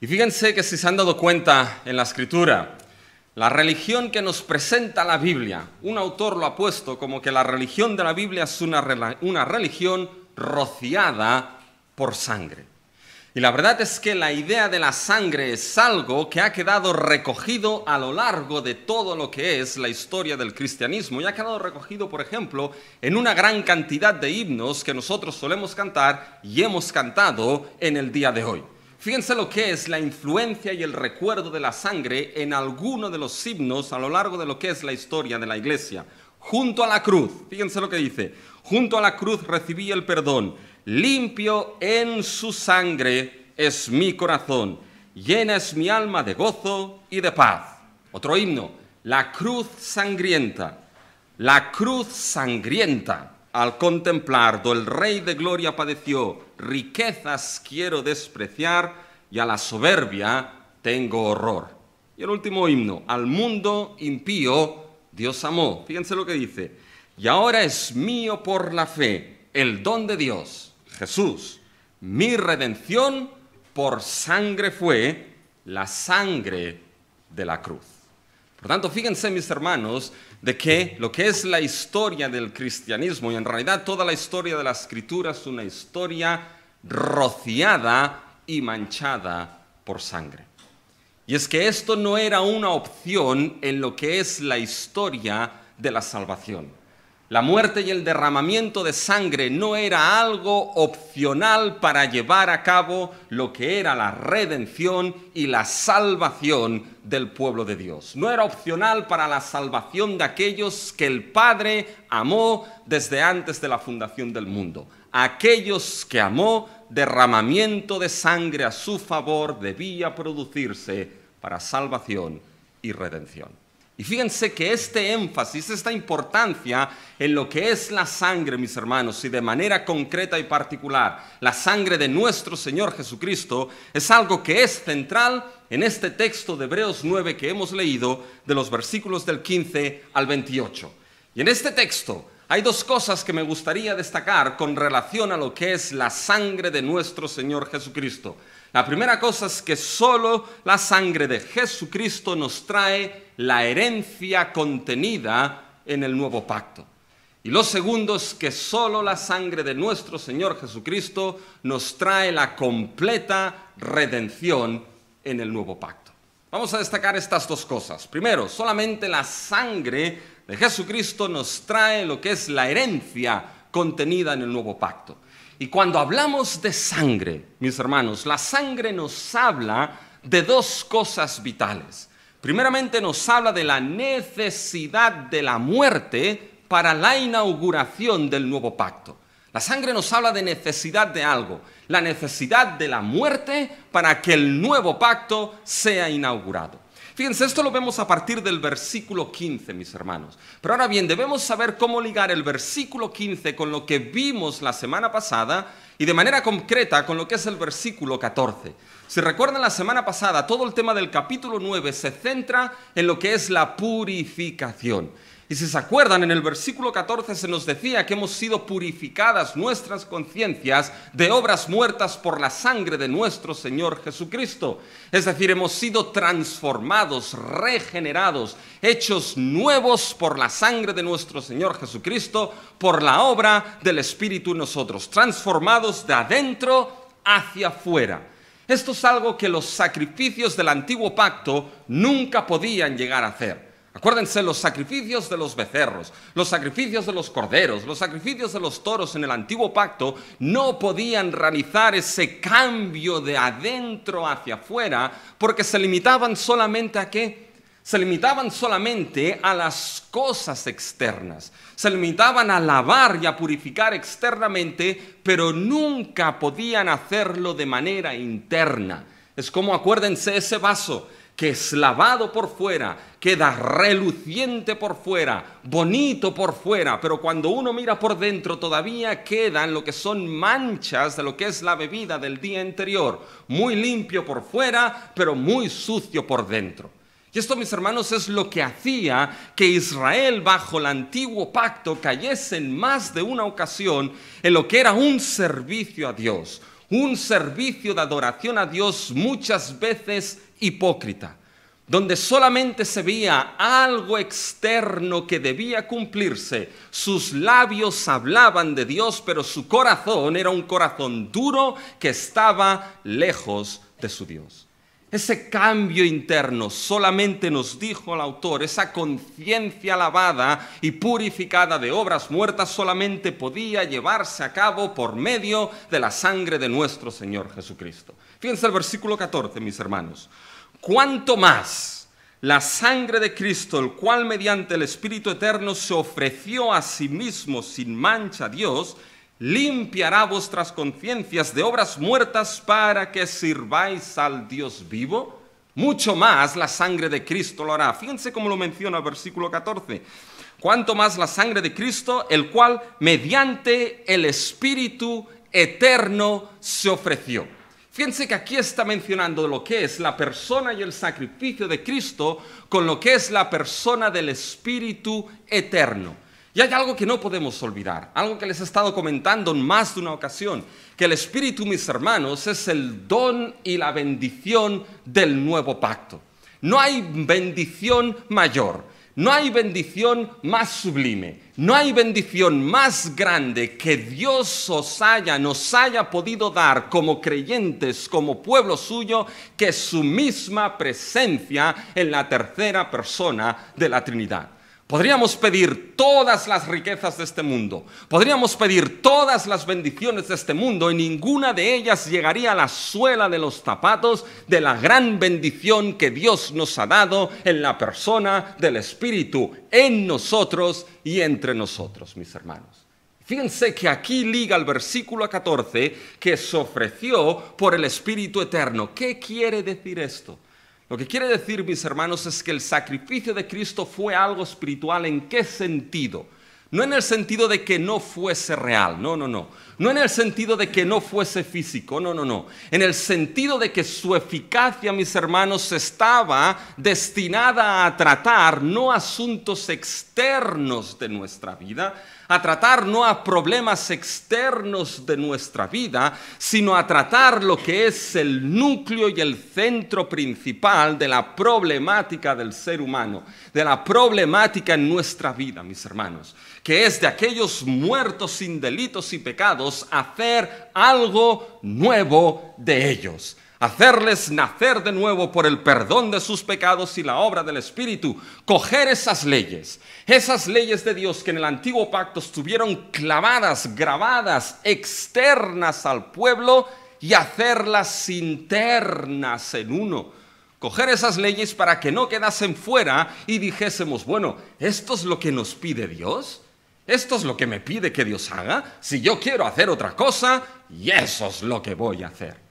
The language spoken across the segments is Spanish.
Y fíjense que si se han dado cuenta en la Escritura, la religión que nos presenta la Biblia, un autor lo ha puesto como que la religión de la Biblia es una religión rociada por sangre. Y la verdad es que la idea de la sangre es algo que ha quedado recogido a lo largo de todo lo que es la historia del cristianismo y ha quedado recogido, por ejemplo, en una gran cantidad de himnos que nosotros solemos cantar y hemos cantado en el día de hoy. Fíjense lo que es la influencia y el recuerdo de la sangre en alguno de los himnos a lo largo de lo que es la historia de la iglesia. Junto a la cruz, fíjense lo que dice, junto a la cruz recibí el perdón, limpio en su sangre es mi corazón, llena es mi alma de gozo y de paz. Otro himno, la cruz sangrienta, al contemplar, do el Rey de gloria padeció, riquezas quiero despreciar y a la soberbia tengo horror. Y el último himno, al mundo impío Dios amó. Fíjense lo que dice, y ahora es mío por la fe el don de Dios, Jesús, mi redención por sangre fue, la sangre de la cruz. Por tanto, fíjense, mis hermanos, de que lo que es la historia del cristianismo, y en realidad toda la historia de la Escritura es una historia rociada y manchada por sangre. Y es que esto no era una opción en lo que es la historia de la salvación. La muerte y el derramamiento de sangre no era algo opcional para llevar a cabo lo que era la redención y la salvación del pueblo de Dios. No era opcional para la salvación de aquellos que el Padre amó desde antes de la fundación del mundo. Aquellos que amó, derramamiento de sangre a su favor debía producirse para salvación y redención. Y fíjense que este énfasis, esta importancia en lo que es la sangre, mis hermanos, y de manera concreta y particular, la sangre de nuestro Señor Jesucristo, es algo que es central en este texto de Hebreos 9 que hemos leído, de los versículos del 15 al 28. Y en este texto hay dos cosas que me gustaría destacar con relación a lo que es la sangre de nuestro Señor Jesucristo. La primera cosa es que solo la sangre de Jesucristo nos trae la herencia contenida en el nuevo pacto. Y lo segundo es que solo la sangre de nuestro Señor Jesucristo nos trae la completa redención en el nuevo pacto. Vamos a destacar estas dos cosas. Primero, solamente la sangre de Jesucristo nos trae lo que es la herencia contenida en el nuevo pacto. Y cuando hablamos de sangre, mis hermanos, la sangre nos habla de dos cosas vitales. Primeramente nos habla de la necesidad de la muerte para la inauguración del nuevo pacto. La sangre nos habla de necesidad de algo, la necesidad de la muerte para que el nuevo pacto sea inaugurado. Fíjense, esto lo vemos a partir del versículo 15, mis hermanos. Pero ahora bien, debemos saber cómo ligar el versículo 15 con lo que vimos la semana pasada y de manera concreta con lo que es el versículo 14. Si recuerdan la semana pasada, todo el tema del capítulo 9 se centra en lo que es la purificación. Y si se acuerdan, en el versículo 14 se nos decía que hemos sido purificadas nuestras conciencias de obras muertas por la sangre de nuestro Señor Jesucristo. Es decir, hemos sido transformados, regenerados, hechos nuevos por la sangre de nuestro Señor Jesucristo, por la obra del Espíritu en nosotros, transformados de adentro hacia afuera. Esto es algo que los sacrificios del antiguo pacto nunca podían llegar a hacer. Acuérdense, los sacrificios de los becerros, los sacrificios de los corderos, los sacrificios de los toros en el antiguo pacto no podían realizar ese cambio de adentro hacia afuera porque se limitaban solamente ¿a qué? Se limitaban solamente a las cosas externas, se limitaban a lavar y a purificar externamente, pero nunca podían hacerlo de manera interna. Es como, acuérdense, ese vaso que es lavado por fuera, queda reluciente por fuera, bonito por fuera, pero cuando uno mira por dentro todavía quedan lo que son manchas de lo que es la bebida del día anterior, muy limpio por fuera, pero muy sucio por dentro. Y esto, mis hermanos, es lo que hacía que Israel bajo el antiguo pacto cayese en más de una ocasión en lo que era un servicio a Dios, un servicio de adoración a Dios muchas veces hipócrita, donde solamente se veía algo externo que debía cumplirse. Sus labios hablaban de Dios, pero su corazón era un corazón duro que estaba lejos de su Dios. Ese cambio interno, solamente nos dijo el autor, esa conciencia lavada y purificada de obras muertas solamente podía llevarse a cabo por medio de la sangre de nuestro Señor Jesucristo. Fíjense el versículo 14, mis hermanos. Cuanto más la sangre de Cristo, el cual mediante el Espíritu Eterno se ofreció a sí mismo sin mancha a Dios, limpiará vuestras conciencias de obras muertas para que sirváis al Dios vivo. Mucho más la sangre de Cristo lo hará. Fíjense cómo lo menciona el versículo 14. Cuanto más la sangre de Cristo, el cual mediante el Espíritu Eterno se ofreció. Fíjense que aquí está mencionando lo que es la persona y el sacrificio de Cristo con lo que es la persona del Espíritu Eterno. Y hay algo que no podemos olvidar, algo que les he estado comentando en más de una ocasión, que el Espíritu, mis hermanos, es el don y la bendición del nuevo pacto. No hay bendición mayor, no hay bendición más sublime, no hay bendición más grande que Dios nos haya podido dar como creyentes, como pueblo suyo, que su misma presencia en la tercera persona de la Trinidad. Podríamos pedir todas las riquezas de este mundo, podríamos pedir todas las bendiciones de este mundo y ninguna de ellas llegaría a la suela de los zapatos de la gran bendición que Dios nos ha dado en la persona del Espíritu, en nosotros y entre nosotros, mis hermanos. Fíjense que aquí liga el versículo 14 que se ofreció por el Espíritu Eterno. ¿Qué quiere decir esto? Lo que quiere decir, mis hermanos, es que el sacrificio de Cristo fue algo espiritual. ¿En qué sentido? No en el sentido de que no fuese real, no. No en el sentido de que no fuese físico, no. En el sentido de que su eficacia, mis hermanos, estaba destinada a tratar no asuntos externos de nuestra vida, a tratar no a problemas externos de nuestra vida, sino a tratar lo que es el núcleo y el centro principal de la problemática del ser humano, de la problemática en nuestra vida, mis hermanos, que es de aquellos muertos sin delitos y pecados, hacer algo nuevo de ellos. Hacerles nacer de nuevo por el perdón de sus pecados y la obra del Espíritu. Coger esas leyes de Dios que en el antiguo pacto estuvieron clavadas, grabadas, externas al pueblo y hacerlas internas en uno. Coger esas leyes para que no quedasen fuera y dijésemos, bueno, ¿esto es lo que nos pide Dios? ¿Esto es lo que me pide que Dios haga? Si yo quiero hacer otra cosa, y eso es lo que voy a hacer.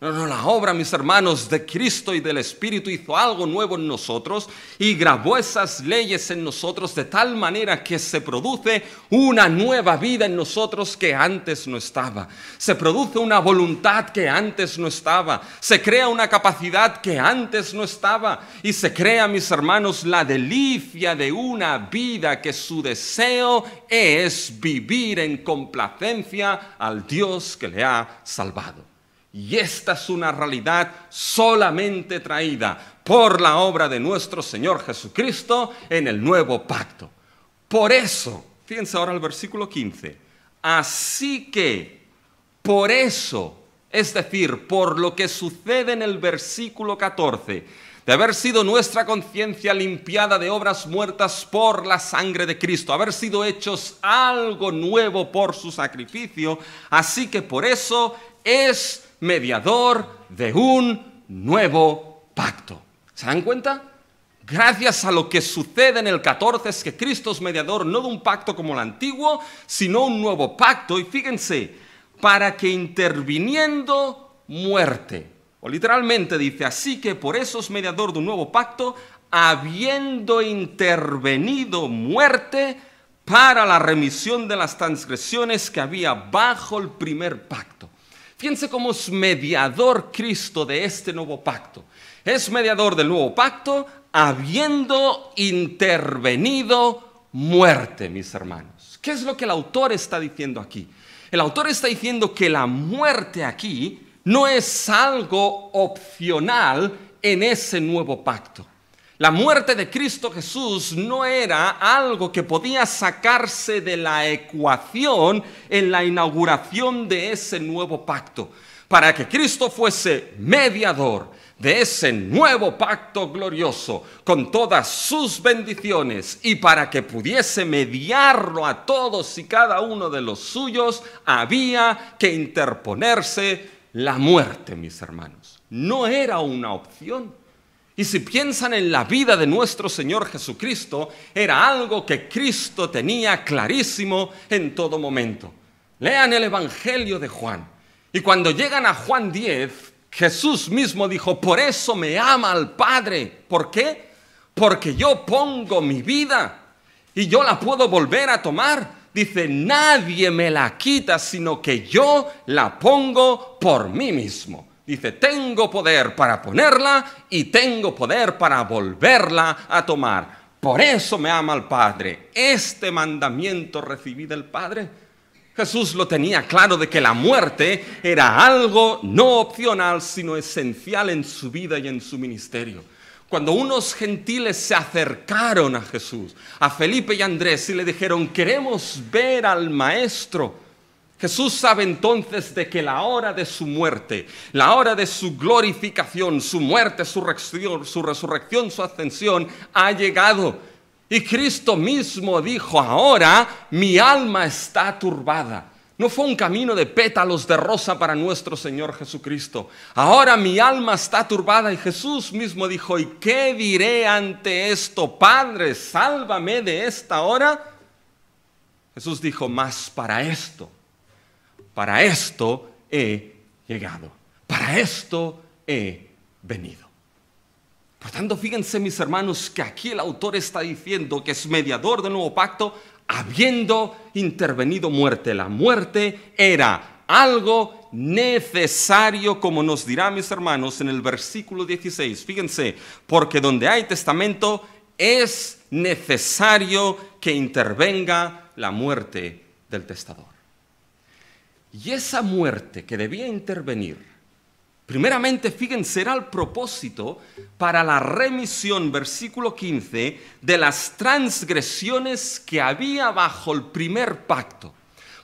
No, la obra, mis hermanos, de Cristo y del Espíritu hizo algo nuevo en nosotros y grabó esas leyes en nosotros de tal manera que se produce una nueva vida en nosotros que antes no estaba. Se produce una voluntad que antes no estaba. Se crea una capacidad que antes no estaba. Y se crea, mis hermanos, la delicia de una vida que su deseo es vivir en complacencia al Dios que le ha salvado. Y esta es una realidad solamente traída por la obra de nuestro Señor Jesucristo en el nuevo pacto. Por eso, fíjense ahora el versículo 15, así que, por eso, es decir, por lo que sucede en el versículo 14, de haber sido nuestra conciencia limpiada de obras muertas por la sangre de Cristo, haber sido hechos algo nuevo por su sacrificio, así que por eso es mediador de un nuevo pacto. ¿Se dan cuenta? Gracias a lo que sucede en el 14 es que Cristo es mediador no de un pacto como el antiguo, sino un nuevo pacto. Y fíjense, para que interviniendo muerte, o literalmente dice, así que por eso es mediador de un nuevo pacto, habiendo intervenido muerte para la remisión de las transgresiones que había bajo el primer pacto. Fíjense cómo es mediador Cristo de este nuevo pacto. Es mediador del nuevo pacto habiendo intervenido muerte, mis hermanos. ¿Qué es lo que el autor está diciendo aquí? El autor está diciendo que la muerte aquí no es algo opcional en ese nuevo pacto. La muerte de Cristo Jesús no era algo que podía sacarse de la ecuación en la inauguración de ese nuevo pacto. Para que Cristo fuese mediador de ese nuevo pacto glorioso con todas sus bendiciones y para que pudiese mediarlo a todos y cada uno de los suyos, había que interponerse la muerte, mis hermanos. No era una opción. Y si piensan en la vida de nuestro Señor Jesucristo, era algo que Cristo tenía clarísimo en todo momento. Lean el Evangelio de Juan. Y cuando llegan a Juan 10, Jesús mismo dijo, por eso me ama el Padre. ¿Por qué? Porque yo pongo mi vida y yo la puedo volver a tomar. Dice, nadie me la quita, sino que yo la pongo por mí mismo. Dice, tengo poder para ponerla y tengo poder para volverla a tomar. Por eso me ama el Padre. Este mandamiento recibí del Padre. Jesús lo tenía claro de que la muerte era algo no opcional, sino esencial en su vida y en su ministerio. Cuando unos gentiles se acercaron a Jesús, a Felipe y Andrés, y le dijeron, queremos ver al Maestro, Jesús sabe entonces de que la hora de su muerte, la hora de su glorificación, su muerte, su resurrección, su ascensión, ha llegado. Y Cristo mismo dijo, ahora mi alma está turbada. No fue un camino de pétalos de rosa para nuestro Señor Jesucristo. Ahora mi alma está turbada. Y Jesús mismo dijo, ¿y qué diré ante esto? Padre, sálvame de esta hora. Jesús dijo, mas para esto he llegado. Para esto he venido. Por tanto, fíjense, mis hermanos, que aquí el autor está diciendo que es mediador del nuevo pacto, habiendo intervenido muerte. La muerte era algo necesario, como nos dirá, mis hermanos, en el versículo 16. Fíjense, porque donde hay testamento es necesario que intervenga la muerte del testador. Y esa muerte que debía intervenir, primeramente, fíjense, era el propósito para la remisión, versículo 15, de las transgresiones que había bajo el primer pacto.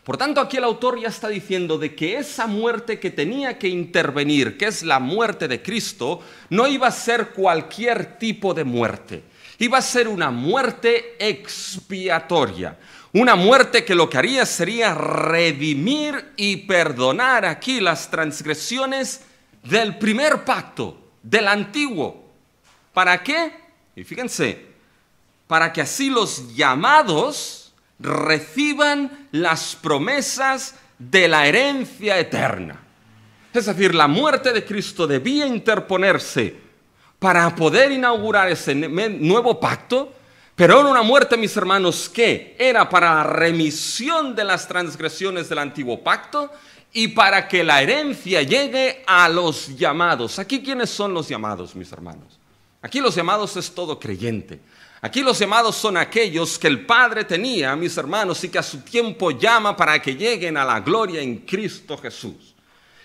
Por tanto, aquí el autor ya está diciendo de que esa muerte que tenía que intervenir, que es la muerte de Cristo, no iba a ser cualquier tipo de muerte. Iba a ser una muerte expiatoria. Una muerte que lo que haría sería redimir y perdonar aquí las transgresiones del primer pacto, del antiguo. ¿Para qué? Y fíjense, para que así los llamados reciban las promesas de la herencia eterna. Es decir, la muerte de Cristo debía interponerse para poder inaugurar ese nuevo pacto, pero era una muerte, mis hermanos, que era para la remisión de las transgresiones del antiguo pacto y para que la herencia llegue a los llamados. Aquí, ¿quiénes son los llamados, mis hermanos? Aquí los llamados es todo creyente. Aquí los llamados son aquellos que el Padre tenía, mis hermanos, y que a su tiempo llama para que lleguen a la gloria en Cristo Jesús.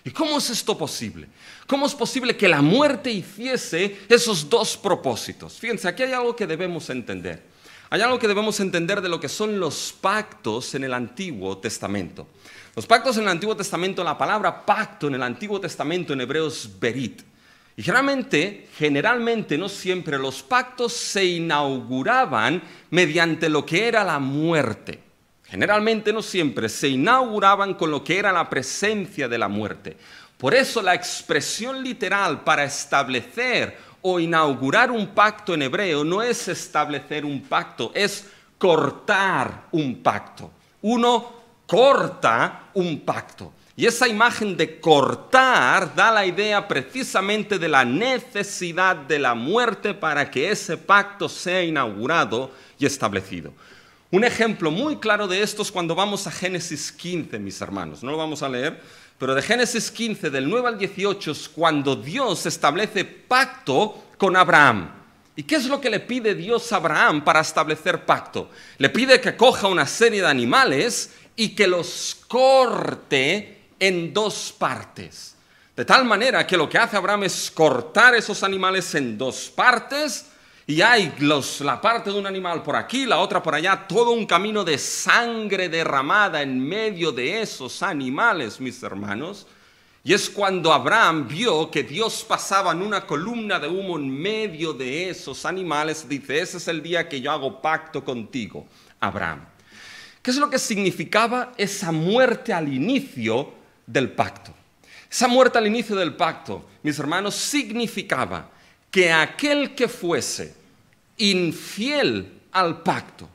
¿Y cómo es esto posible? ¿Cómo es posible que la muerte hiciese esos dos propósitos? Fíjense, aquí hay algo que debemos entender. Hay algo que debemos entender de lo que son los pactos en el Antiguo Testamento. Los pactos en el Antiguo Testamento, la palabra pacto en el Antiguo Testamento en hebreo es berit. Y generalmente, no siempre, los pactos se inauguraban mediante lo que era la muerte. Generalmente, no siempre, se inauguraban con lo que era la presencia de la muerte. Por eso la expresión literal para establecer o inaugurar un pacto en hebreo no es establecer un pacto, es cortar un pacto. Uno corta un pacto. Y esa imagen de cortar da la idea precisamente de la necesidad de la muerte para que ese pacto sea inaugurado y establecido. Un ejemplo muy claro de esto es cuando vamos a Génesis 15, mis hermanos. No lo vamos a leer, pero de Génesis 15, del 9 al 18, es cuando Dios establece pacto con Abraham. ¿Y qué es lo que le pide Dios a Abraham para establecer pacto? Le pide que coja una serie de animales y que los corte en dos partes. De tal manera que lo que hace Abraham es cortar esos animales en dos partes, y hay la parte de un animal por aquí, la otra por allá, todo un camino de sangre derramada en medio de esos animales, mis hermanos. Y es cuando Abraham vio que Dios pasaba en una columna de humo en medio de esos animales, dice: ese es el día que yo hago pacto contigo, Abraham. ¿Qué es lo que significaba esa muerte al inicio del pacto? Esa muerte al inicio del pacto, mis hermanos, significaba que aquel que fuese infiel al pacto,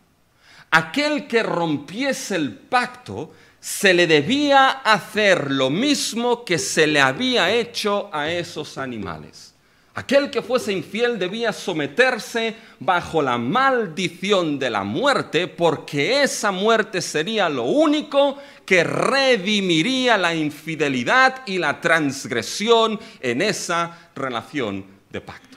aquel que rompiese el pacto, se le debía hacer lo mismo que se le había hecho a esos animales. Aquel que fuese infiel debía someterse bajo la maldición de la muerte, porque esa muerte sería lo único que redimiría la infidelidad y la transgresión en esa relación de pacto.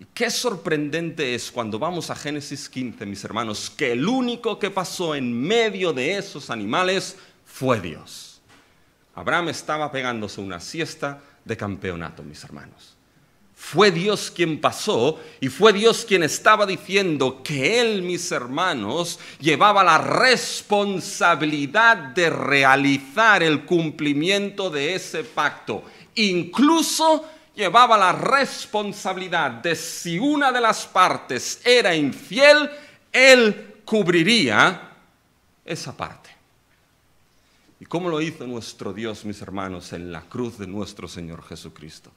Y qué sorprendente es cuando vamos a Génesis 15, mis hermanos, que el único que pasó en medio de esos animales fue Dios. Abraham estaba pegándose una siesta de campeonato, mis hermanos. Fue Dios quien pasó, y fue Dios quien estaba diciendo que Él, mis hermanos, llevaba la responsabilidad de realizar el cumplimiento de ese pacto. Incluso llevaba la responsabilidad de, si una de las partes era infiel, Él cubriría esa parte. ¿Y cómo lo hizo nuestro Dios, mis hermanos, en la cruz de nuestro Señor Jesucristo?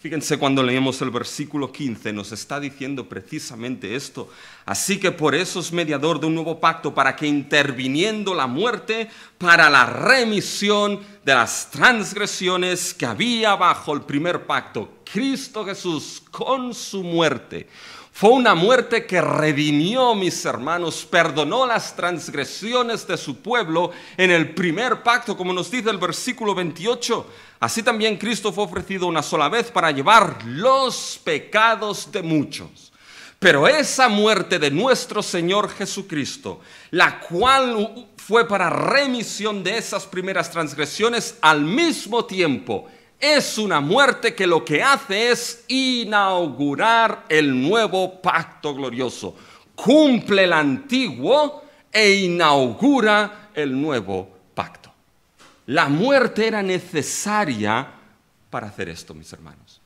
Fíjense, cuando leemos el versículo 15 nos está diciendo precisamente esto. Así que por eso es mediador de un nuevo pacto, para que interviniendo la muerte, para la remisión de las transgresiones que había bajo el primer pacto, Cristo Jesús con su muerte fue una muerte que redimió, mis hermanos, perdonó las transgresiones de su pueblo en el primer pacto, como nos dice el versículo 28. Así también Cristo fue ofrecido una sola vez para llevar los pecados de muchos. Pero esa muerte de nuestro Señor Jesucristo, la cual fue para remisión de esas primeras transgresiones, al mismo tiempo es una muerte que lo que hace es inaugurar el nuevo pacto glorioso. Cumple el antiguo e inaugura el nuevo pacto. La muerte era necesaria para hacer esto, mis hermanos.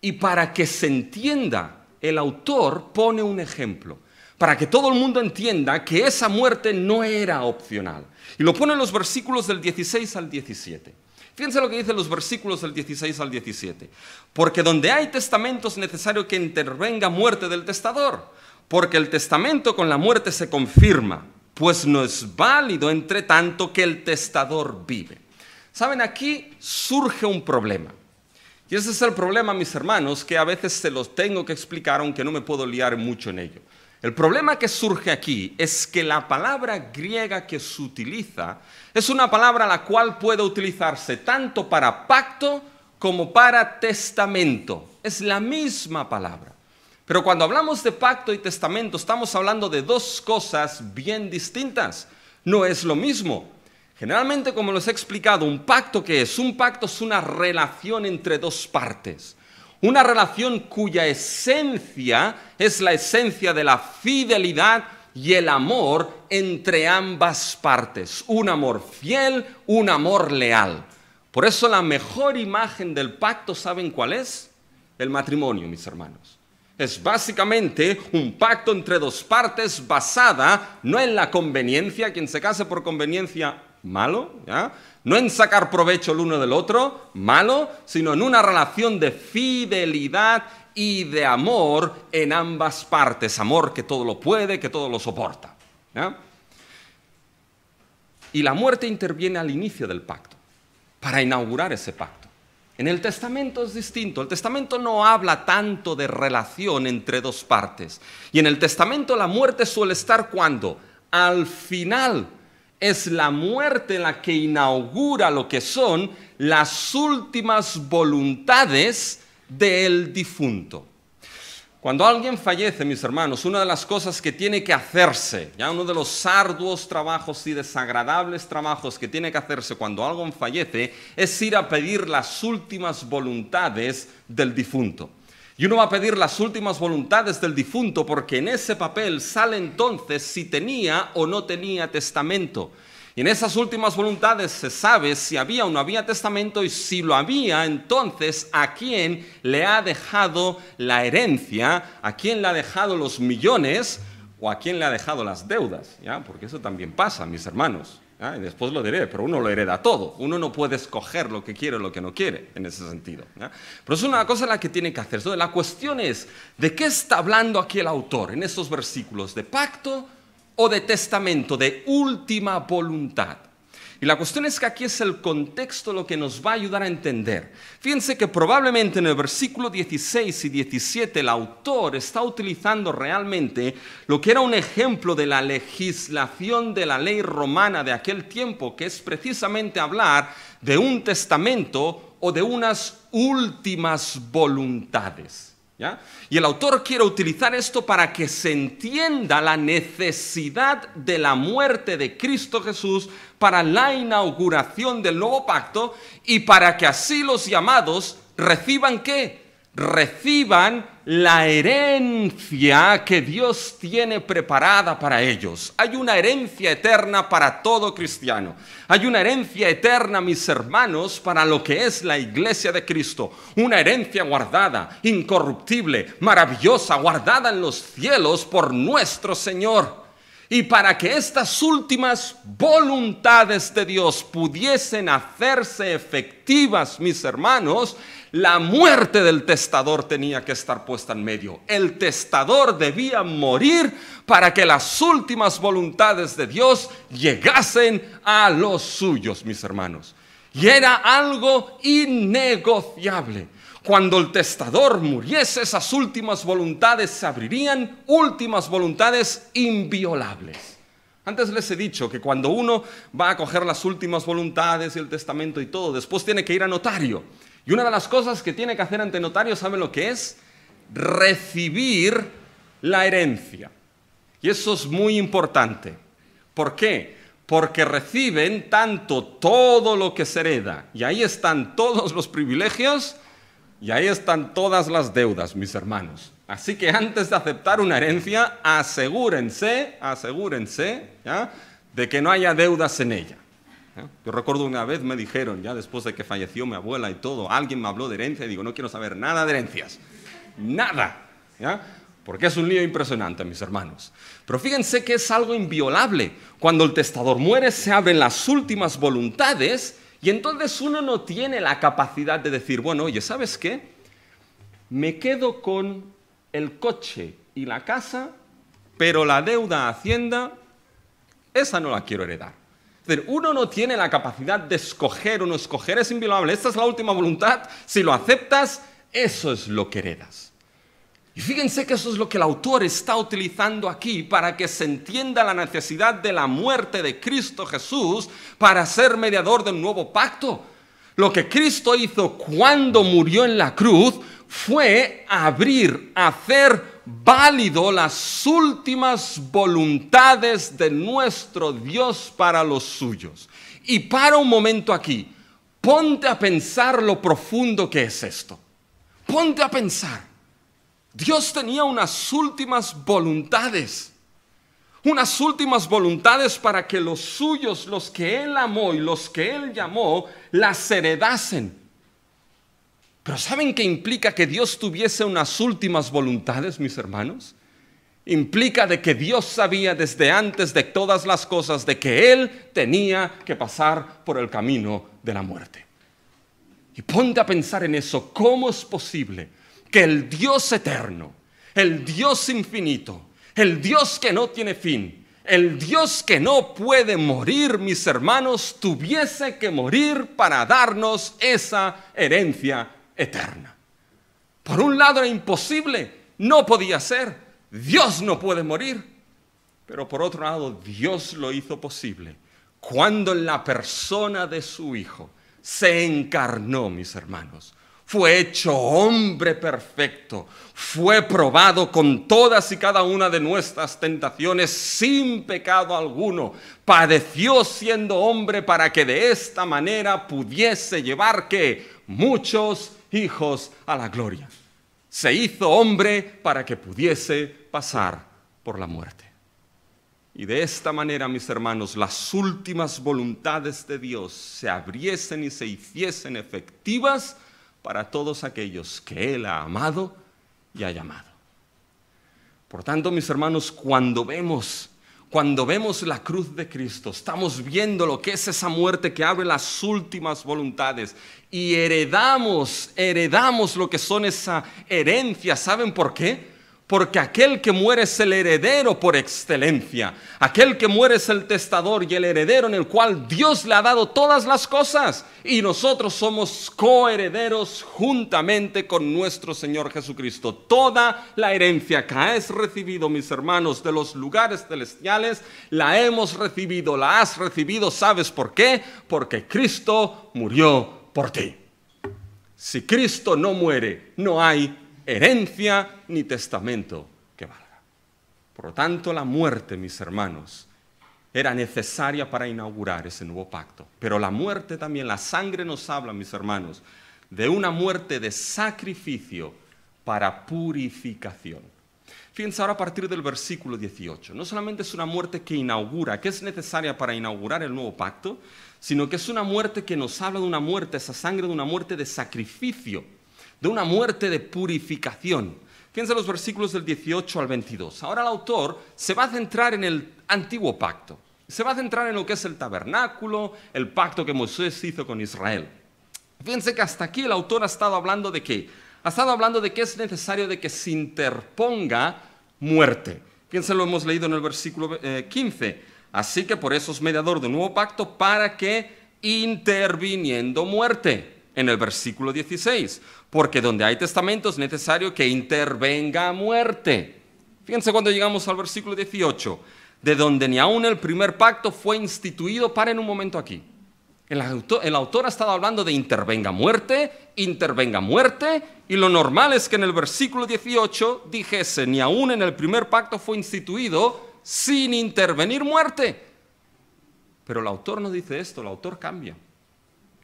Y para que se entienda, el autor pone un ejemplo, para que todo el mundo entienda que esa muerte no era opcional. Y lo pone en los versículos del 16 al 17. Fíjense lo que dicen los versículos del 16 al 17. Porque donde hay testamento es necesario que intervenga muerte del testador, porque el testamento con la muerte se confirma, pues no es válido entre tanto que el testador vive. Saben, aquí surge un problema. Y ese es el problema, mis hermanos, que a veces se los tengo que explicar, aunque no me puedo liar mucho en ello. El problema que surge aquí es que la palabra griega que se utiliza es una palabra la cual puede utilizarse tanto para pacto como para testamento. Es la misma palabra. Pero cuando hablamos de pacto y testamento estamos hablando de dos cosas bien distintas. No es lo mismo. Generalmente, como les he explicado, ¿un pacto qué es? Un pacto es una relación entre dos partes. Una relación cuya esencia es la esencia de la fidelidad y el amor entre ambas partes. Un amor fiel, un amor leal. Por eso la mejor imagen del pacto, ¿saben cuál es? El matrimonio, mis hermanos. Es básicamente un pacto entre dos partes basada no en la conveniencia. Quien se case por conveniencia, malo, ¿ya? No en sacar provecho el uno del otro, malo, sino en una relación de fidelidad y de amor en ambas partes. Amor que todo lo puede, que todo lo soporta, ¿ya? Y la muerte interviene al inicio del pacto, para inaugurar ese pacto. En el testamento es distinto. El testamento no habla tanto de relación entre dos partes. Y en el testamento la muerte suele estar ¿cuándo? Al final. Es la muerte la que inaugura lo que son las últimas voluntades del difunto. Cuando alguien fallece, mis hermanos, una de las cosas que tiene que hacerse, ya uno de los arduos trabajos y desagradables trabajos que tiene que hacerse cuando alguien fallece, es ir a pedir las últimas voluntades del difunto. Y uno va a pedir las últimas voluntades del difunto porque en ese papel sale entonces si tenía o no tenía testamento. Y en esas últimas voluntades se sabe si había o no había testamento, y si lo había, entonces a quién le ha dejado la herencia, a quién le ha dejado los millones o a quién le ha dejado las deudas, ¿ya? Porque eso también pasa, mis hermanos, ¿ya? Y después lo diré, pero uno lo hereda todo. Uno no puede escoger lo que quiere o lo que no quiere en ese sentido, ¿ya? Pero es una cosa la que tiene que hacer. Entonces, la cuestión es, ¿de qué está hablando aquí el autor en estos versículos? ¿De pacto o de testamento, de última voluntad? Y la cuestión es que aquí es el contexto lo que nos va a ayudar a entender. Fíjense que probablemente en el versículo 16 y 17 el autor está utilizando realmente lo que era un ejemplo de la legislación de la ley romana de aquel tiempo, que es precisamente hablar de un testamento o de unas últimas voluntades, ¿ya? Y el autor quiere utilizar esto para que se entienda la necesidad de la muerte de Cristo Jesús para la inauguración del nuevo pacto, y para que así los llamados reciban ¿qué? Reciban la herencia que Dios tiene preparada para ellos. Hay una herencia eterna para todo cristiano. Hay una herencia eterna, mis hermanos, para lo que es la iglesia de Cristo. Una herencia guardada, incorruptible, maravillosa, guardada en los cielos por nuestro Señor. Y para que estas últimas voluntades de Dios pudiesen hacerse efectivas, mis hermanos, la muerte del testador tenía que estar puesta en medio. El testador debía morir para que las últimas voluntades de Dios llegasen a los suyos, mis hermanos. Y era algo innegociable. Cuando el testador muriese, esas últimas voluntades se abrirían, últimas voluntades inviolables. Antes les he dicho que cuando uno va a coger las últimas voluntades y el testamento y todo, después tiene que ir a notario. Y una de las cosas que tiene que hacer ante notario, ¿saben lo que es? Recibir la herencia. Y eso es muy importante. ¿Por qué? Porque reciben tanto todo lo que se hereda, y ahí están todos los privilegios, y ahí están todas las deudas, mis hermanos. Así que antes de aceptar una herencia, asegúrense, ¿ya?, de que no haya deudas en ella. ¿Ya? Yo recuerdo una vez me dijeron, ya después de que falleció mi abuela y todo, alguien me habló de herencia y digo, no quiero saber nada de herencias. Nada. ¿Ya? Porque es un lío impresionante, mis hermanos. Pero fíjense que es algo inviolable. Cuando el testador muere, se abren las últimas voluntades. Y entonces uno no tiene la capacidad de decir, bueno, oye, ¿sabes qué? Me quedo con el coche y la casa, pero la deuda a Hacienda, esa no la quiero heredar. Es decir, uno no tiene la capacidad de escoger o no escoger, es inviolable. Esta es la última voluntad, si lo aceptas, eso es lo que heredas. Y fíjense que eso es lo que el autor está utilizando aquí para que se entienda la necesidad de la muerte de Cristo Jesús para ser mediador del nuevo pacto. Lo que Cristo hizo cuando murió en la cruz fue abrir, hacer válido las últimas voluntades de nuestro Dios para los suyos. Y para un momento aquí, ponte a pensar lo profundo que es esto. Ponte a pensar. Dios tenía unas últimas voluntades para que los suyos, los que Él amó y los que Él llamó, las heredasen. Pero ¿saben qué implica que Dios tuviese unas últimas voluntades, mis hermanos? Implica de que Dios sabía desde antes de todas las cosas de que Él tenía que pasar por el camino de la muerte. Y ponte a pensar en eso. ¿Cómo es posible que el Dios eterno, el Dios infinito, el Dios que no tiene fin, el Dios que no puede morir, mis hermanos, tuviese que morir para darnos esa herencia eterna? Por un lado era imposible, no podía ser. Dios no puede morir. Pero por otro lado, Dios lo hizo posible cuando en la persona de su Hijo se encarnó, mis hermanos. fue hecho hombre perfecto, fue probado con todas y cada una de nuestras tentaciones sin pecado alguno, padeció siendo hombre para que de esta manera pudiese llevar ¿qué? Muchos hijos a la gloria. Se hizo hombre para que pudiese pasar por la muerte. Y de esta manera, mis hermanos, las últimas voluntades de Dios se abriesen y se hiciesen efectivas para todos aquellos que Él ha amado y ha llamado. Por tanto, mis hermanos, cuando vemos la cruz de Cristo, estamos viendo lo que es esa muerte que abre las últimas voluntades y heredamos lo que son esa herencia. ¿Saben por qué? Porque aquel que muere es el heredero por excelencia. Aquel que muere es el testador y el heredero en el cual Dios le ha dado todas las cosas. Y nosotros somos coherederos juntamente con nuestro Señor Jesucristo. Toda la herencia que has recibido, mis hermanos, de los lugares celestiales, la hemos recibido, la has recibido. ¿Sabes por qué? Porque Cristo murió por ti. Si Cristo no muere, no hay herencia ni testamento que valga. Por lo tanto, la muerte, mis hermanos, era necesaria para inaugurar ese nuevo pacto. Pero la muerte también, la sangre nos habla, mis hermanos, de una muerte de sacrificio para purificación. Fíjense ahora a partir del versículo 18. No solamente es una muerte que inaugura, que es necesaria para inaugurar el nuevo pacto, sino que es una muerte que nos habla de una muerte, esa sangre de una muerte de sacrificio, de una muerte de purificación. Fíjense los versículos del 18 al 22. Ahora el autor se va a centrar en el antiguo pacto. Se va a centrar en lo que es el tabernáculo, el pacto que Moisés hizo con Israel. Fíjense que hasta aquí el autor ha estado hablando de ¿qué? Ha estado hablando de que es necesario de que se interponga muerte. Fíjense, lo hemos leído en el versículo 15. Así que por eso es mediador del nuevo pacto para que interviniendo muerte. En el versículo 16, porque donde hay testamento es necesario que intervenga muerte. Fíjense cuando llegamos al versículo 18, de donde ni aún el primer pacto fue instituido. Paren un momento aquí. El autor ha estado hablando de intervenga muerte, y lo normal es que en el versículo 18 dijese, ni aún en el primer pacto fue instituido sin intervenir muerte. Pero el autor no dice esto, el autor cambia.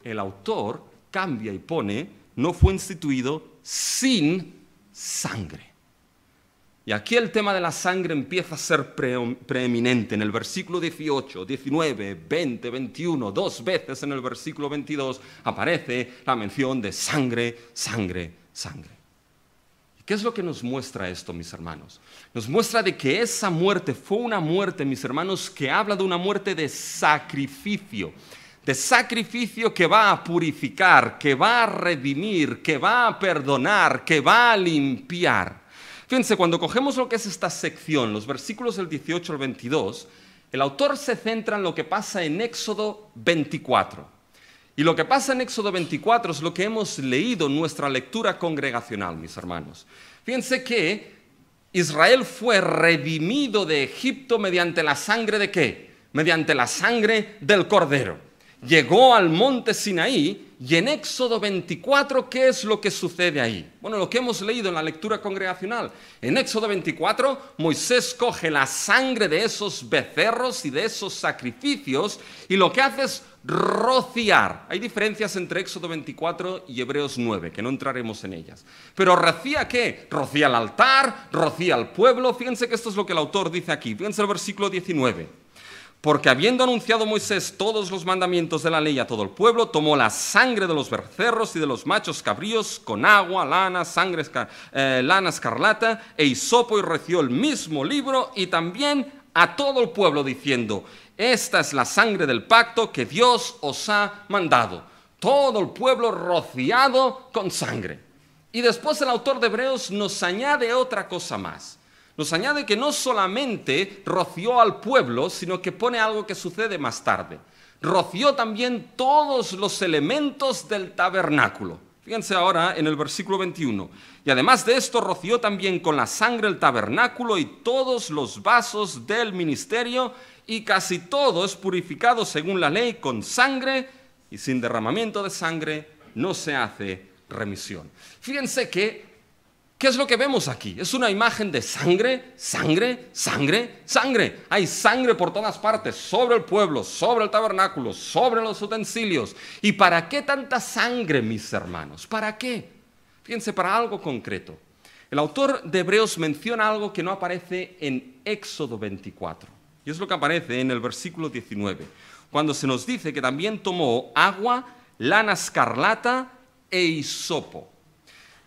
El autor cambia y pone, no fue instituido sin sangre. Y aquí el tema de la sangre empieza a ser preeminente. En el versículo 18, 19, 20, 21, dos veces en el versículo 22 aparece la mención de sangre, sangre, sangre. ¿Y qué es lo que nos muestra esto, mis hermanos? Nos muestra de que esa muerte fue una muerte, mis hermanos, que habla de una muerte de sacrificio que va a purificar, que va a redimir, que va a perdonar, que va a limpiar. Fíjense, cuando cogemos lo que es esta sección, los versículos del 18 al 22, el autor se centra en lo que pasa en Éxodo 24. Y lo que pasa en Éxodo 24 es lo que hemos leído en nuestra lectura congregacional, mis hermanos. Fíjense que Israel fue redimido de Egipto mediante la sangre ¿de qué? Mediante la sangre del Cordero. Llegó al monte Sinaí y en Éxodo 24, ¿qué es lo que sucede ahí? Bueno, lo que hemos leído en la lectura congregacional. En Éxodo 24, Moisés coge la sangre de esos becerros y de esos sacrificios y lo que hace es rociar. Hay diferencias entre Éxodo 24 y Hebreos 9, que no entraremos en ellas. Pero ¿rocía qué? Rocía el altar, rocía al pueblo. Fíjense que esto es lo que el autor dice aquí. Fíjense el versículo 19. Porque habiendo anunciado Moisés todos los mandamientos de la ley a todo el pueblo, tomó la sangre de los becerros y de los machos cabríos con agua, lana, lana escarlata e hisopo y roció el mismo libro y también a todo el pueblo diciendo, esta es la sangre del pacto que Dios os ha mandado. Todo el pueblo rociado con sangre. Y después el autor de Hebreos nos añade otra cosa más. Nos añade que no solamente roció al pueblo, sino que pone algo que sucede más tarde. Roció también todos los elementos del tabernáculo. Fíjense ahora en el versículo 21. Y además de esto, roció también con la sangre el tabernáculo y todos los vasos del ministerio, y casi todo es purificado según la ley con sangre, y sin derramamiento de sangre no se hace remisión. Fíjense ¿qué es lo que vemos aquí? Es una imagen de sangre, sangre, sangre, sangre. Hay sangre por todas partes, sobre el pueblo, sobre el tabernáculo, sobre los utensilios. ¿Y para qué tanta sangre, mis hermanos? ¿Para qué? Fíjense, para algo concreto. El autor de Hebreos menciona algo que no aparece en Éxodo 24. Y es lo que aparece en el versículo 19, cuando se nos dice que también tomó agua, lana escarlata e hisopo.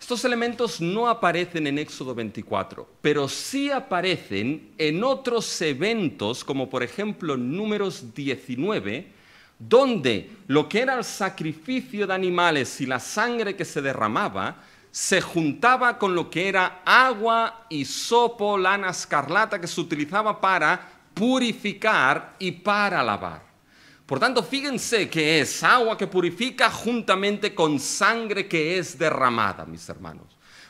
Estos elementos no aparecen en Éxodo 24, pero sí aparecen en otros eventos, como por ejemplo Números 19, donde lo que era el sacrificio de animales y la sangre que se derramaba se juntaba con lo que era agua, hisopo, lana escarlata, que se utilizaba para purificar y para lavar. Por tanto, fíjense que es agua que purifica juntamente con sangre que es derramada, mis hermanos.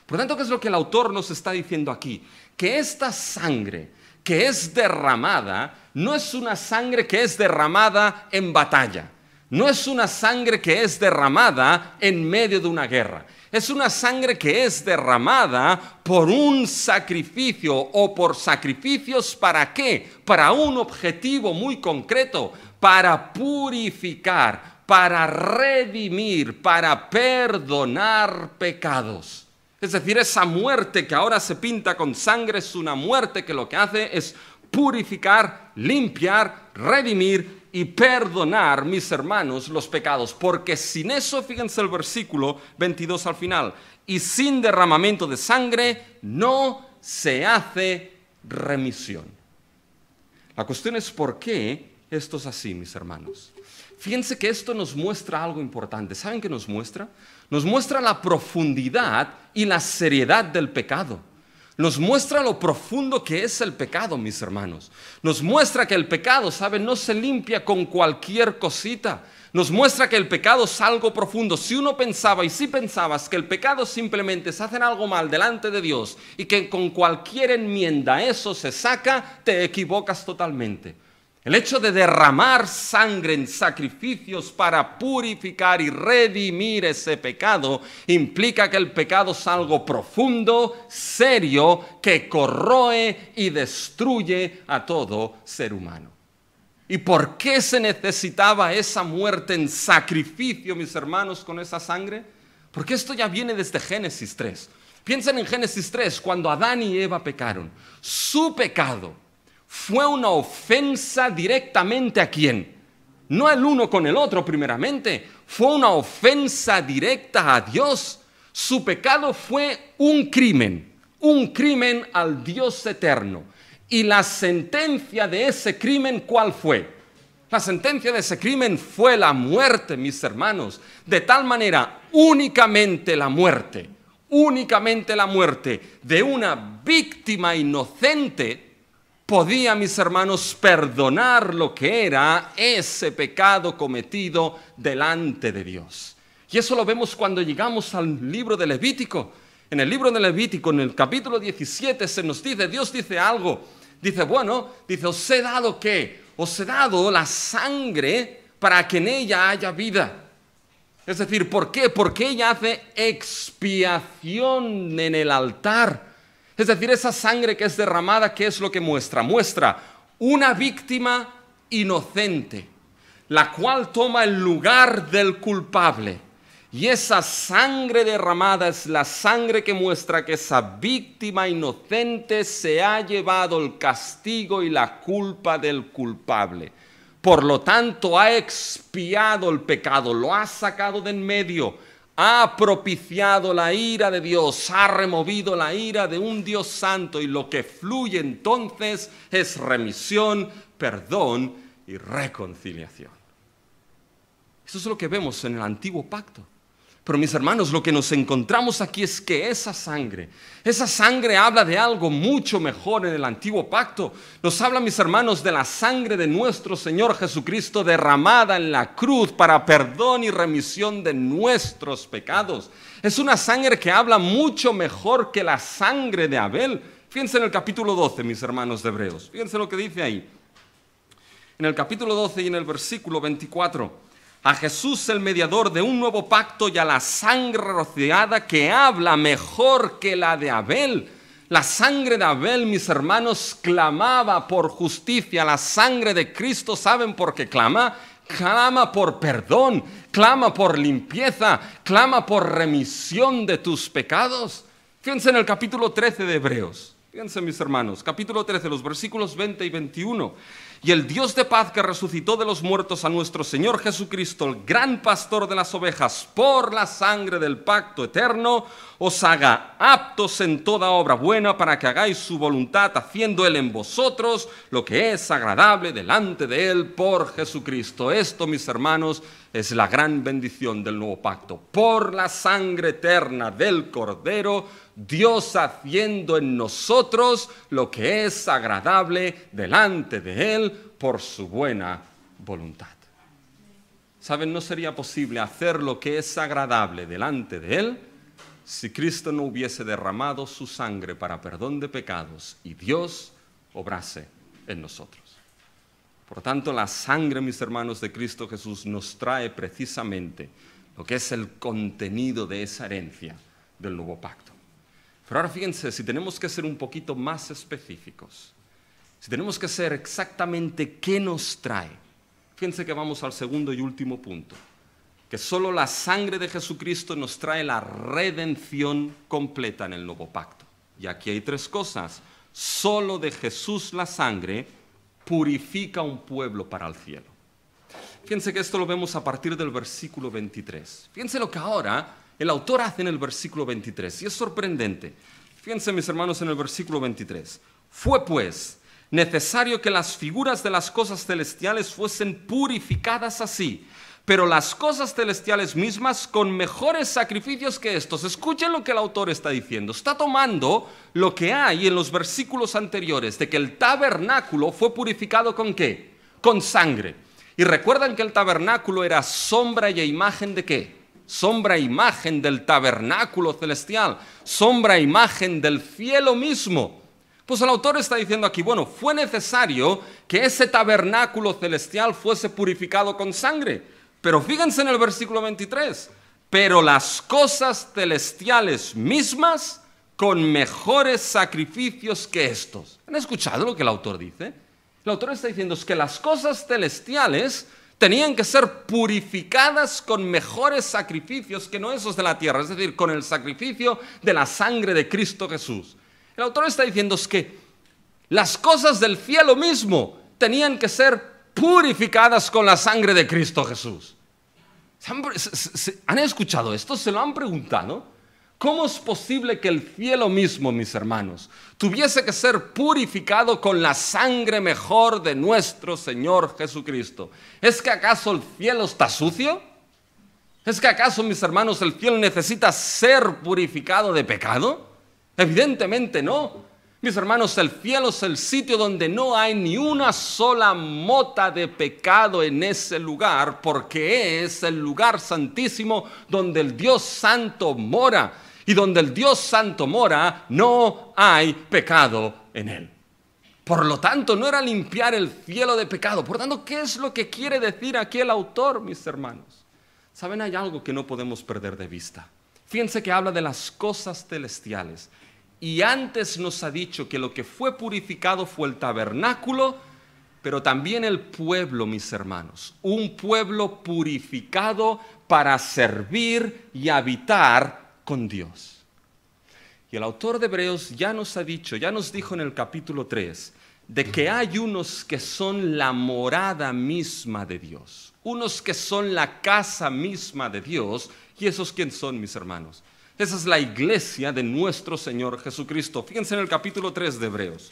Por tanto, ¿qué es lo que el autor nos está diciendo aquí? Que esta sangre que es derramada no es una sangre que es derramada en batalla. No es una sangre que es derramada en medio de una guerra. Es una sangre que es derramada por un sacrificio o por sacrificios. ¿Para qué? Para un objetivo muy concreto, para purificar, para redimir, para perdonar pecados. Es decir, esa muerte que ahora se pinta con sangre es una muerte que lo que hace es purificar, limpiar, redimir y perdonar, mis hermanos, los pecados. Porque sin eso, fíjense el versículo 22 al final, y sin derramamiento de sangre no se hace remisión. La cuestión es por qué esto es así, mis hermanos. Fíjense que esto nos muestra algo importante. ¿Saben qué nos muestra? Nos muestra la profundidad y la seriedad del pecado. Nos muestra lo profundo que es el pecado, mis hermanos. Nos muestra que el pecado, ¿saben?, no se limpia con cualquier cosita. Nos muestra que el pecado es algo profundo. Si uno pensaba, y si pensabas, que el pecado simplemente es hacer algo mal delante de Dios y que con cualquier enmienda eso se saca, te equivocas totalmente. El hecho de derramar sangre en sacrificios para purificar y redimir ese pecado implica que el pecado es algo profundo, serio, que corroe y destruye a todo ser humano. ¿Y por qué se necesitaba esa muerte en sacrificio, mis hermanos, con esa sangre? Porque esto ya viene desde Génesis 3. Piensen en Génesis 3, cuando Adán y Eva pecaron. Su pecado fue una ofensa directamente ¿a quién? No el uno con el otro primeramente, fue una ofensa directa a Dios. Su pecado fue un crimen al Dios eterno. Y la sentencia de ese crimen, ¿cuál fue? La sentencia de ese crimen fue la muerte, mis hermanos. De tal manera, únicamente la muerte de una víctima inocente podía, mis hermanos, perdonar lo que era ese pecado cometido delante de Dios. Y eso lo vemos cuando llegamos al libro de Levítico. En el libro de Levítico, en el capítulo 17, se nos dice, Dios dice algo. Dice, os he dado ¿qué? Os he dado la sangre para que en ella haya vida. Es decir, ¿por qué? Porque ella hace expiación en el altar. Es decir, esa sangre que es derramada, ¿qué es lo que muestra? Muestra una víctima inocente, la cual toma el lugar del culpable. Y esa sangre derramada es la sangre que muestra que esa víctima inocente se ha llevado el castigo y la culpa del culpable. Por lo tanto, ha expiado el pecado, lo ha sacado de en medio, ha propiciado la ira de Dios, ha removido la ira de un Dios santo, y lo que fluye entonces es remisión, perdón y reconciliación. Eso es lo que vemos en el antiguo pacto. Pero mis hermanos, lo que nos encontramos aquí es que esa sangre habla de algo mucho mejor en el antiguo pacto. Nos habla, mis hermanos, de la sangre de nuestro Señor Jesucristo derramada en la cruz para perdón y remisión de nuestros pecados. Es una sangre que habla mucho mejor que la sangre de Abel. Fíjense en el capítulo 12, mis hermanos de Hebreos. Fíjense lo que dice ahí. En el capítulo 12 y en el versículo 24. a Jesús el mediador de un nuevo pacto y a la sangre rociada que habla mejor que la de Abel. La sangre de Abel, mis hermanos, clamaba por justicia. La sangre de Cristo, ¿saben por qué clama? Clama por perdón, clama por limpieza, clama por remisión de tus pecados. Fíjense en el capítulo 13 de Hebreos. Fíjense, mis hermanos, capítulo 13, los versículos 20 y 21. Y el Dios de paz que resucitó de los muertos a nuestro Señor Jesucristo, el gran pastor de las ovejas, por la sangre del pacto eterno, os haga aptos en toda obra buena para que hagáis su voluntad, haciendo Él en vosotros lo que es agradable delante de Él por Jesucristo. Esto, mis hermanos, es la gran bendición del nuevo pacto. Por la sangre eterna del Cordero, Dios haciendo en nosotros lo que es agradable delante de Él por su buena voluntad. ¿Saben? No sería posible hacer lo que es agradable delante de Él si Cristo no hubiese derramado su sangre para perdón de pecados y Dios obrase en nosotros. Por tanto, la sangre, mis hermanos, de Cristo Jesús nos trae precisamente lo que es el contenido de esa herencia del nuevo pacto. Pero ahora fíjense, si tenemos que ser un poquito más específicos, si tenemos que ser exactamente qué nos trae, fíjense que vamos al segundo y último punto, que solo la sangre de Jesucristo nos trae la redención completa en el nuevo pacto. Y aquí hay tres cosas. Solo de Jesús la sangre purifica un pueblo para el cielo. Fíjense que esto lo vemos a partir del versículo 23. Fíjense lo que ahora el autor hace en el versículo 23, y es sorprendente. Fíjense, mis hermanos, en el versículo 23. Fue pues necesario que las figuras de las cosas celestiales fuesen purificadas así, pero las cosas celestiales mismas con mejores sacrificios que estos. Escuchen lo que el autor está diciendo. Está tomando lo que hay en los versículos anteriores, de que el tabernáculo fue purificado ¿con qué? Con sangre. Y recuerdan que el tabernáculo era sombra y imagen ¿de qué? Sombra e imagen del tabernáculo celestial, sombra e imagen del cielo mismo. Pues el autor está diciendo aquí, bueno, fue necesario que ese tabernáculo celestial fuese purificado con sangre. Pero fíjense en el versículo 23, pero las cosas celestiales mismas con mejores sacrificios que estos. ¿Han escuchado lo que el autor dice? El autor está diciendo es que las cosas celestiales tenían que ser purificadas con mejores sacrificios que no esos de la tierra, es decir, con el sacrificio de la sangre de Cristo Jesús. El autor está diciendo es que las cosas del cielo mismo tenían que ser purificadas con la sangre de Cristo Jesús. ¿Han escuchado esto? ¿Se lo han preguntado? ¿Cómo es posible que el cielo mismo, mis hermanos, tuviese que ser purificado con la sangre mejor de nuestro Señor Jesucristo? ¿Es que acaso el cielo está sucio? ¿Es que acaso, mis hermanos, el cielo necesita ser purificado de pecado? Evidentemente no. Mis hermanos, el cielo es el sitio donde no hay ni una sola mota de pecado en ese lugar, porque es el lugar santísimo donde el Dios Santo mora. Y donde el Dios Santo mora, no hay pecado en él. Por lo tanto, no era limpiar el cielo de pecado. Por tanto, ¿qué es lo que quiere decir aquí el autor, mis hermanos? ¿Saben? Hay algo que no podemos perder de vista. Fíjense que habla de las cosas celestiales. Y antes nos ha dicho que lo que fue purificado fue el tabernáculo, pero también el pueblo, mis hermanos. Un pueblo purificado para servir y habitar con Dios. Y el autor de Hebreos ya nos ha dicho, ya nos dijo en el capítulo 3, de que hay unos que son la morada misma de Dios, unos que son la casa misma de Dios. ¿Y esos quién son, mis hermanos? Esa es la iglesia de nuestro Señor Jesucristo. Fíjense en el capítulo 3 de Hebreos.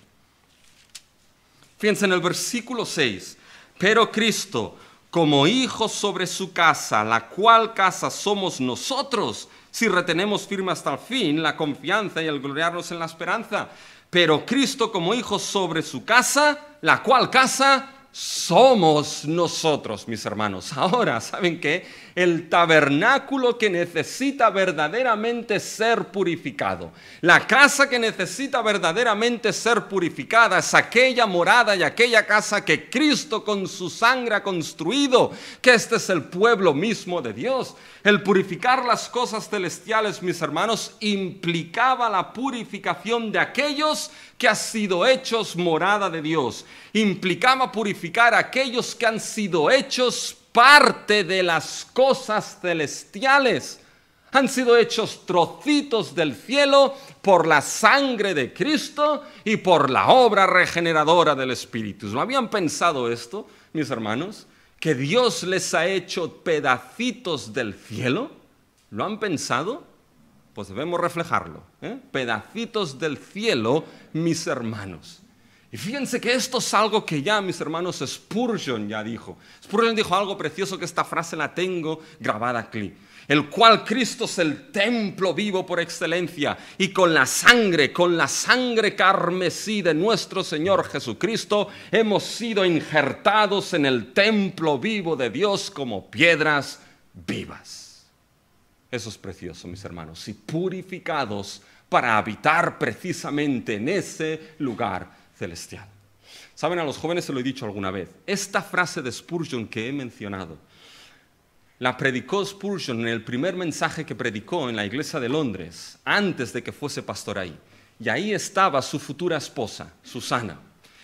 Fíjense en el versículo 6. Pero Cristo, como hijo sobre su casa, la cual casa somos nosotros, si retenemos firme hasta el fin la confianza y el gloriarnos en la esperanza. Pero Cristo como hijo sobre su casa, la cual casa somos nosotros, mis hermanos. Ahora, ¿saben qué? El tabernáculo que necesita verdaderamente ser purificado, la casa que necesita verdaderamente ser purificada, es aquella morada y aquella casa que Cristo con su sangre ha construido, que este es el pueblo mismo de Dios. El purificar las cosas celestiales, mis hermanos, implicaba la purificación de aquellos que han sido hechos morada de Dios. Implicaba purificar a aquellos que han sido hechos parte de las cosas celestiales. Han sido hechos trocitos del cielo por la sangre de Cristo y por la obra regeneradora del Espíritu. ¿No habían pensado esto, mis hermanos? ¿Que Dios les ha hecho pedacitos del cielo? ¿Lo han pensado? Pues debemos reflejarlo, pedacitos del cielo, mis hermanos. Y fíjense que esto es algo que ya, mis hermanos, Spurgeon ya dijo. Spurgeon dijo algo precioso, que esta frase la tengo grabada aquí. El cual Cristo es el templo vivo por excelencia, y con la sangre carmesí de nuestro Señor Jesucristo, hemos sido injertados en el templo vivo de Dios como piedras vivas. Eso es precioso, mis hermanos, y purificados para habitar precisamente en ese lugar celestial. Saben, a los jóvenes se lo he dicho alguna vez, esta frase de Spurgeon que he mencionado, la predicó Spurgeon en el primer mensaje que predicó en la iglesia de Londres, antes de que fuese pastor ahí. Y ahí estaba su futura esposa, Susana.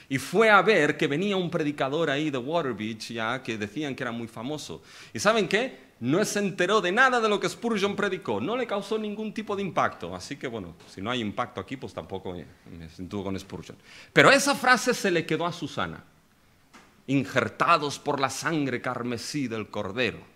Y fue a ver que venía un predicador ahí de Waterbeach, ya que decían que era muy famoso. ¿Y saben qué? No se enteró de nada de lo que Spurgeon predicó. No le causó ningún tipo de impacto. Así que bueno, si no hay impacto aquí, pues tampoco me siento con Spurgeon. Pero esa frase se le quedó a Susana. Injertados por la sangre carmesí del Cordero.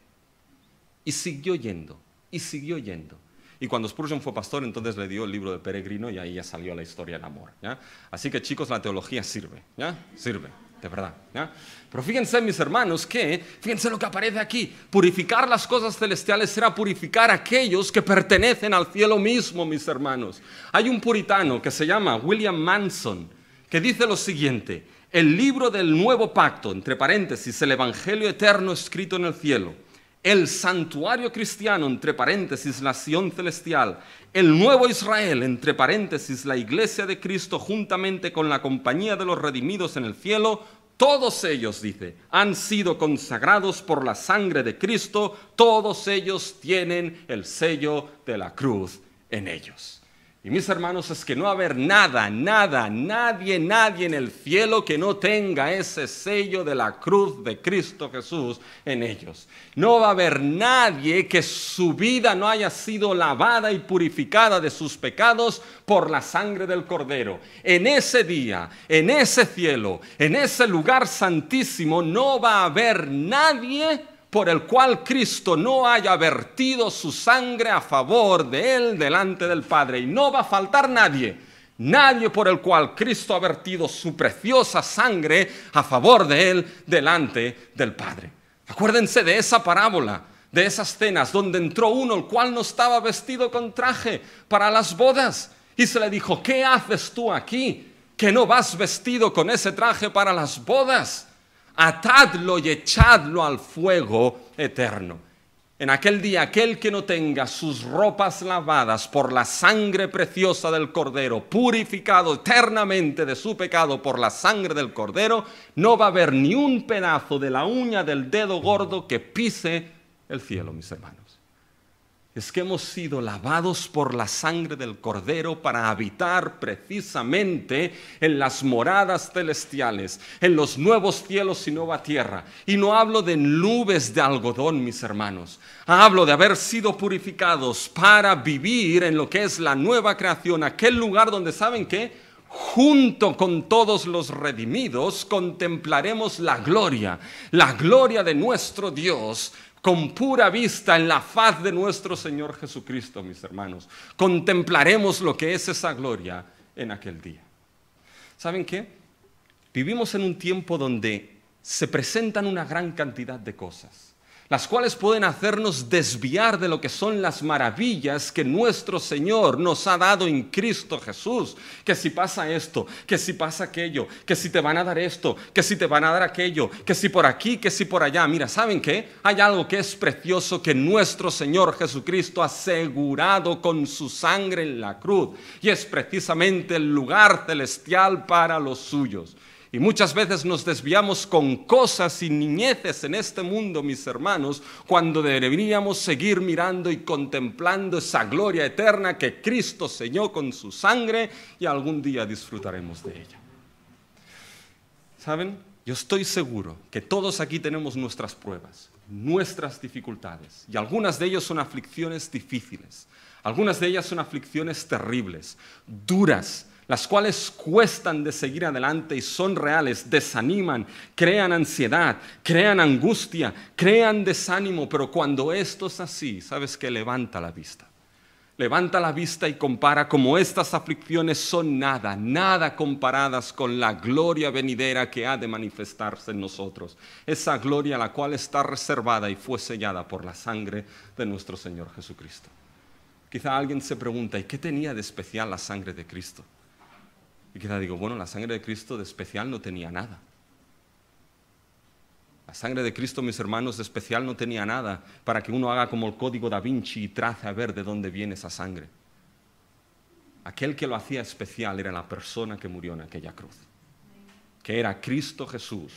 Y siguió yendo, y siguió yendo. Y cuando Spurgeon fue pastor, entonces le dio el libro de Peregrino y ahí ya salió la historia del amor, ¿ya? Así que, chicos, la teología sirve, ¿ya? Sirve, de verdad, ¿ya? Pero fíjense, mis hermanos, fíjense lo que aparece aquí. Purificar las cosas celestiales será purificar a aquellos que pertenecen al cielo mismo, mis hermanos. Hay un puritano que se llama William Manson, que dice lo siguiente: el libro del nuevo pacto, entre paréntesis, el evangelio eterno escrito en el cielo, el santuario cristiano, entre paréntesis, la Sion celestial, el nuevo Israel, entre paréntesis, la iglesia de Cristo, juntamente con la compañía de los redimidos en el cielo, todos ellos, dice, han sido consagrados por la sangre de Cristo, todos ellos tienen el sello de la cruz en ellos. Y mis hermanos, es que no va a haber nadie en el cielo que no tenga ese sello de la cruz de Cristo Jesús en ellos. No va a haber nadie que su vida no haya sido lavada y purificada de sus pecados por la sangre del Cordero. En ese día, en ese cielo, en ese lugar santísimo, no va a haber nadie por el cual Cristo no haya vertido su sangre a favor de él delante del Padre. Y no va a faltar nadie por el cual Cristo ha vertido su preciosa sangre a favor de él delante del Padre. Acuérdense de esa parábola, de esas cenas donde entró uno el cual no estaba vestido con traje para las bodas. Y se le dijo: ¿qué haces tú aquí que no vas vestido con ese traje para las bodas? Atadlo y echadlo al fuego eterno. En aquel día, aquel que no tenga sus ropas lavadas por la sangre preciosa del Cordero, purificado eternamente de su pecado por la sangre del Cordero, no va a haber ni un pedazo de la uña del dedo gordo que pise el cielo, mis hermanos. Es que hemos sido lavados por la sangre del Cordero para habitar precisamente en las moradas celestiales, en los nuevos cielos y nueva tierra. Y no hablo de nubes de algodón, mis hermanos. Hablo de haber sido purificados para vivir en lo que es la nueva creación, aquel lugar donde, ¿saben qué? Junto con todos los redimidos contemplaremos la gloria de nuestro Dios, con pura vista en la faz de nuestro Señor Jesucristo, mis hermanos. Contemplaremos lo que es esa gloria en aquel día. ¿Saben qué? Vivimos en un tiempo donde se presentan una gran cantidad de cosas. las cuales pueden hacernos desviar de lo que son las maravillas que nuestro Señor nos ha dado en Cristo Jesús. Que si pasa esto, que si pasa aquello, que si te van a dar esto, que si te van a dar aquello, que si por aquí, que si por allá. Mira, ¿saben qué? Hay algo que es precioso que nuestro Señor Jesucristo ha asegurado con su sangre en la cruz, y es precisamente el lugar celestial para los suyos. Y muchas veces nos desviamos con cosas y niñeces en este mundo, mis hermanos, cuando deberíamos seguir mirando y contemplando esa gloria eterna que Cristo selló con su sangre, y algún día disfrutaremos de ella. ¿Saben? Yo estoy seguro que todos aquí tenemos nuestras pruebas, nuestras dificultades, y algunas de ellas son aflicciones difíciles, algunas de ellas son aflicciones terribles, duras, las cuales cuestan de seguir adelante y son reales, desaniman, crean ansiedad, crean angustia, crean desánimo, pero cuando esto es así, ¿sabes qué? Levanta la vista. Levanta la vista y compara cómo estas aflicciones son nada, nada comparadas con la gloria venidera que ha de manifestarse en nosotros. Esa gloria la cual está reservada y fue sellada por la sangre de nuestro Señor Jesucristo. Quizá alguien se pregunta, ¿y qué tenía de especial la sangre de Cristo? Y quizá digo, bueno, la sangre de Cristo de especial no tenía nada. La sangre de Cristo, mis hermanos, de especial no tenía nada para que uno haga como el código da Vinci y trace a ver de dónde viene esa sangre. Aquel que lo hacía especial era la persona que murió en aquella cruz, que era Cristo Jesús,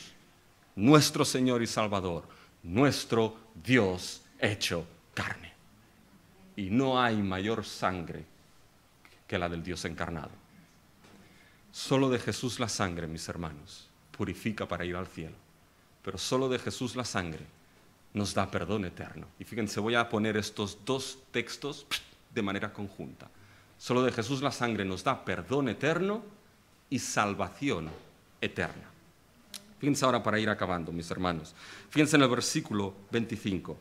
nuestro Señor y Salvador, nuestro Dios hecho carne. Y no hay mayor sangre que la del Dios encarnado. Solo de Jesús la sangre, mis hermanos, purifica para ir al cielo. Pero solo de Jesús la sangre nos da perdón eterno. Y fíjense, voy a poner estos dos textos de manera conjunta. Solo de Jesús la sangre nos da perdón eterno y salvación eterna. Fíjense ahora para ir acabando, mis hermanos. Fíjense en el versículo 25.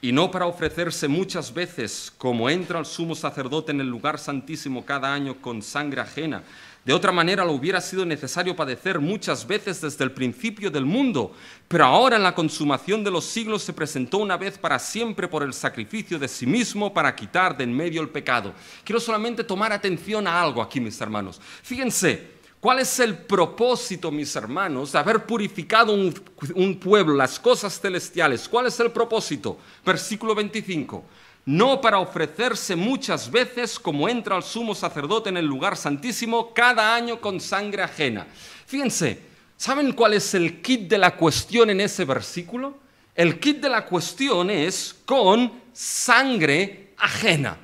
Y no para ofrecerse muchas veces, como entra el sumo sacerdote en el lugar santísimo cada año con sangre ajena. De otra manera lo hubiera sido necesario padecer muchas veces desde el principio del mundo, pero ahora en la consumación de los siglos se presentó una vez para siempre por el sacrificio de sí mismo para quitar de en medio el pecado. Quiero solamente tomar atención a algo aquí, mis hermanos. Fíjense, ¿cuál es el propósito, mis hermanos, de haber purificado un pueblo, las cosas celestiales? ¿Cuál es el propósito? Versículo 25. No para ofrecerse muchas veces, como entra el sumo sacerdote en el lugar santísimo, cada año con sangre ajena. Fíjense, ¿saben cuál es el kit de la cuestión en ese versículo? El kit de la cuestión es con sangre ajena.